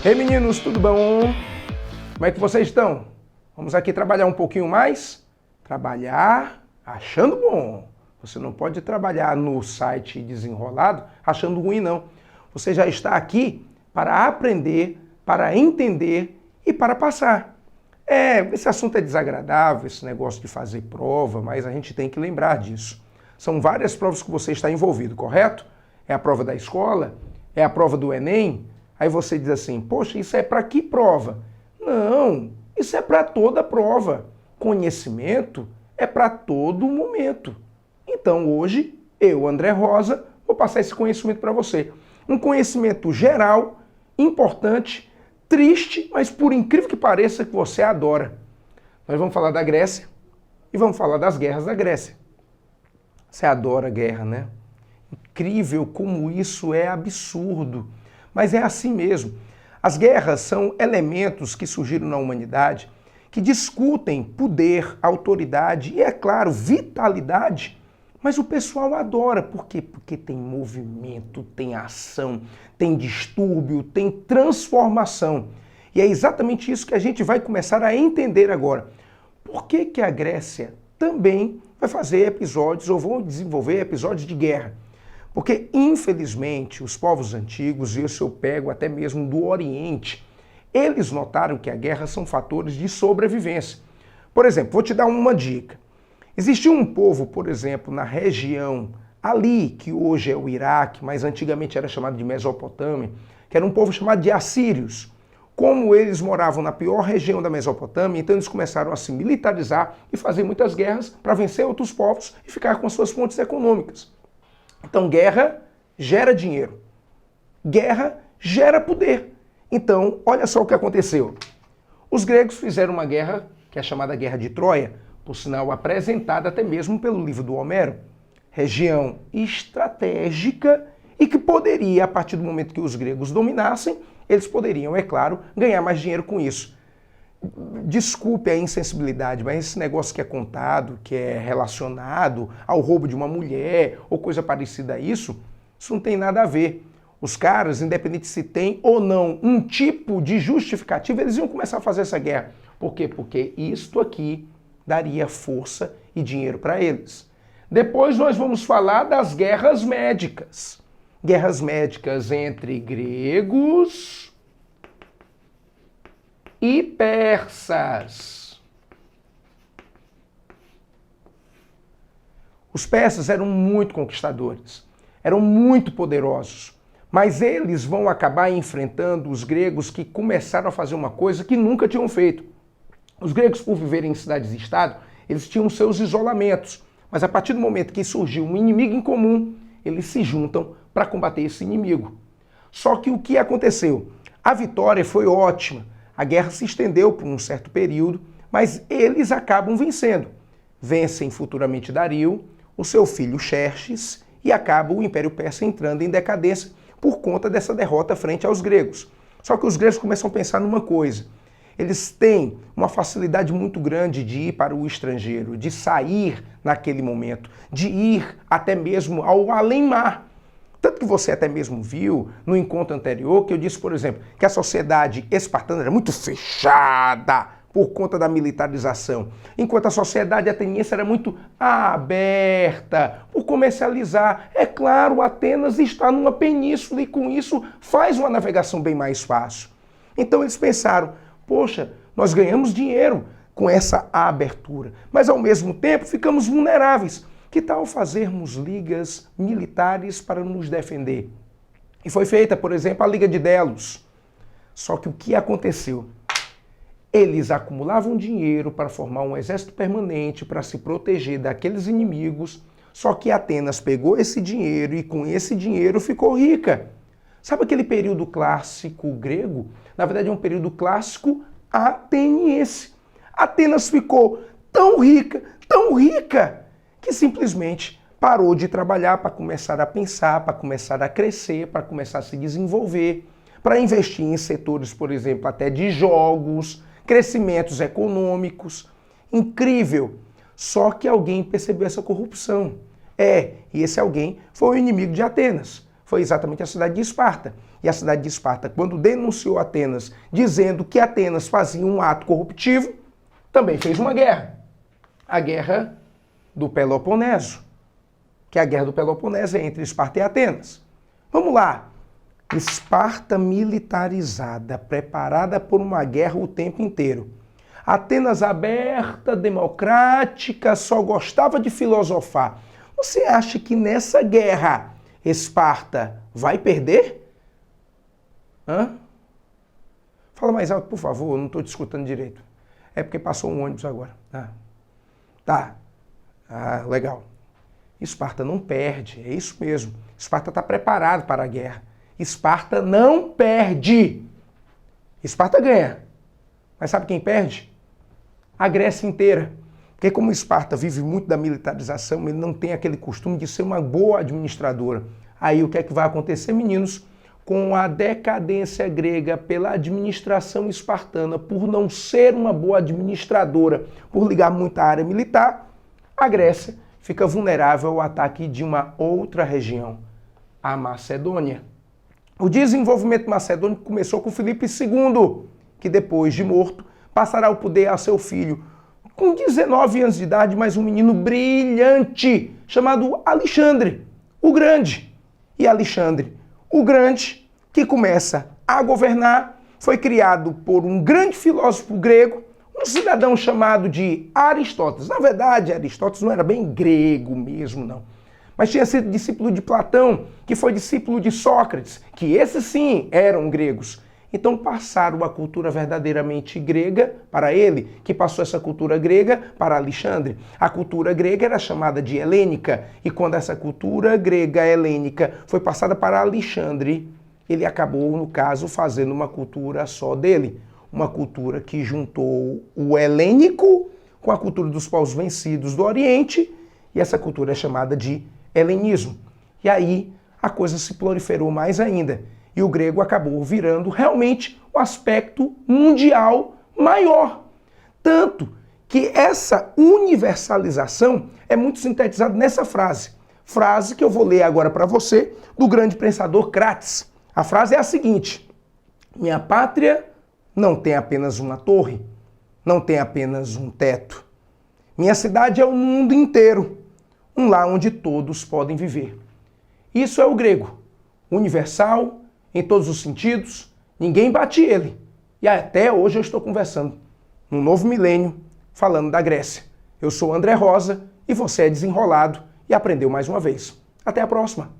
Ei meninos, tudo bom? Como é que vocês estão? Vamos aqui trabalhar um pouquinho mais? Trabalhar achando bom. Você não pode trabalhar no site desenrolado achando ruim, não. Você já está aqui para aprender, para entender e para passar. Esse assunto é desagradável, esse negócio de fazer prova, mas a gente tem que lembrar disso. São várias provas que você está envolvido, correto? É a prova da escola? É a prova do Enem? Aí você diz assim, poxa, isso é para que prova? Não, isso é para toda prova. Conhecimento é para todo momento. Então hoje, eu, André Rosa, vou passar esse conhecimento para você. Um conhecimento geral, importante, triste, mas por incrível que pareça, que você adora. Nós vamos falar da Grécia e vamos falar das guerras da Grécia. Você adora guerra, né? Incrível como isso é absurdo. Mas é assim mesmo. As guerras são elementos que surgiram na humanidade que discutem poder, autoridade e, é claro, vitalidade. Mas o pessoal adora. Por quê? Porque tem movimento, tem ação, tem distúrbio, tem transformação. E é exatamente isso que a gente vai começar a entender agora. Por que a Grécia também vai fazer episódios, ou vão desenvolver episódios de guerra? Porque, infelizmente, os povos antigos, e isso eu pego até mesmo do Oriente, eles notaram que a guerra são fatores de sobrevivência. Por exemplo, vou te dar uma dica. Existia um povo, por exemplo, na região ali, que hoje é o Iraque, mas antigamente era chamado de Mesopotâmia, que era um povo chamado de assírios. Como eles moravam na pior região da Mesopotâmia, então eles começaram a se militarizar e fazer muitas guerras para vencer outros povos e ficar com as suas fontes econômicas. Então, guerra gera dinheiro. Guerra gera poder. Então, olha só o que aconteceu. Os gregos fizeram uma guerra, que é chamada Guerra de Troia, por sinal apresentada até mesmo pelo livro do Homero. Região estratégica e que poderia, a partir do momento que os gregos dominassem, eles poderiam, é claro, ganhar mais dinheiro com isso. Desculpe a insensibilidade, mas esse negócio que é contado, que é relacionado ao roubo de uma mulher ou coisa parecida a isso não tem nada a ver. Os caras, independente se tem ou não um tipo de justificativa, eles iam começar a fazer essa guerra. Por quê? Porque isto aqui daria força e dinheiro para eles. Depois nós vamos falar das guerras médicas. Guerras médicas entre gregos e persas. Os persas eram muito conquistadores, eram muito poderosos, mas eles vão acabar enfrentando os gregos que começaram a fazer uma coisa que nunca tinham feito. Os gregos, por viverem em cidades-estado, eles tinham seus isolamentos, mas a partir do momento que surgiu um inimigo em comum, eles se juntam para combater esse inimigo. Só que o que aconteceu? A vitória foi ótima. A guerra se estendeu por um certo período, mas eles acabam vencendo. Vencem futuramente Dario, o seu filho Xerxes, e acaba o Império Persa entrando em decadência por conta dessa derrota frente aos gregos. Só que os gregos começam a pensar numa coisa. Eles têm uma facilidade muito grande de ir para o estrangeiro, de sair naquele momento, de ir até mesmo ao além-mar. Tanto que você até mesmo viu no encontro anterior que eu disse, por exemplo, que a sociedade espartana era muito fechada por conta da militarização, enquanto a sociedade ateniense era muito aberta por comercializar. É claro, Atenas está numa península e com isso faz uma navegação bem mais fácil. Então eles pensaram, poxa, nós ganhamos dinheiro com essa abertura, mas ao mesmo tempo ficamos vulneráveis. Que tal fazermos ligas militares para nos defender? E foi feita, por exemplo, a Liga de Delos. Só que o que aconteceu? Eles acumulavam dinheiro para formar um exército permanente para se proteger daqueles inimigos, só que Atenas pegou esse dinheiro e com esse dinheiro ficou rica. Sabe aquele período clássico grego? Na verdade é um período clássico ateniense. Atenas ficou tão rica, que simplesmente parou de trabalhar para começar a pensar, para começar a crescer, para começar a se desenvolver, para investir em setores, por exemplo, até de jogos, crescimentos econômicos. Incrível! Só que alguém percebeu essa corrupção. E esse alguém foi o inimigo de Atenas. foi exatamente a cidade de Esparta. E a cidade de Esparta, quando denunciou Atenas, dizendo que Atenas fazia um ato corruptivo, também fez uma guerra. A Guerra do Peloponeso, que é a Guerra do Peloponeso é entre Esparta e Atenas. Vamos lá. Esparta militarizada, preparada por uma guerra o tempo inteiro. Atenas aberta, democrática, só gostava de filosofar. Você acha que nessa guerra Esparta vai perder? Hã? Fala mais alto, por favor, eu não estou te escutando direito. É porque passou um ônibus agora. Tá. Legal. Esparta não perde, é isso mesmo. Esparta está preparado para a guerra. Esparta não perde. Esparta ganha. Mas sabe quem perde? A Grécia inteira. Porque como Esparta vive muito da militarização, ele não tem aquele costume de ser uma boa administradora. Aí o que é que vai acontecer, meninos? Com a decadência grega pela administração espartana, por não ser uma boa administradora, por ligar muito à área militar, a Grécia fica vulnerável ao ataque de uma outra região, a Macedônia. O desenvolvimento macedônico começou com Filipe II, que depois de morto, passará o poder a seu filho, com 19 anos de idade, mas um menino brilhante, chamado Alexandre, o Grande. E Alexandre, o Grande, que começa a governar, foi criado por um grande filósofo grego, um cidadão chamado de Aristóteles. Na verdade, Aristóteles não era bem grego mesmo, não. Mas tinha sido discípulo de Platão, que foi discípulo de Sócrates, que esses sim eram gregos. Então passaram a cultura verdadeiramente grega para ele, que passou essa cultura grega para Alexandre. A cultura grega era chamada de helênica, e quando essa cultura grega helênica foi passada para Alexandre, ele acabou, no caso, fazendo uma cultura só dele. Uma cultura que juntou o helênico com a cultura dos povos vencidos do Oriente, e essa cultura é chamada de helenismo. E aí a coisa se proliferou mais ainda. E o grego acabou virando realmente o aspecto mundial maior. Tanto que essa universalização é muito sintetizada nessa frase. Frase que eu vou ler agora para você, do grande pensador Crates. A frase é a seguinte: minha pátria não tem apenas uma torre, não tem apenas um teto. Minha cidade é o mundo inteiro, um lar onde todos podem viver. Isso é o grego, universal, em todos os sentidos, ninguém bate ele. E até hoje eu estou conversando, num novo milênio, falando da Grécia. Eu sou André Rosa e você é desenrolado e aprendeu mais uma vez. Até a próxima!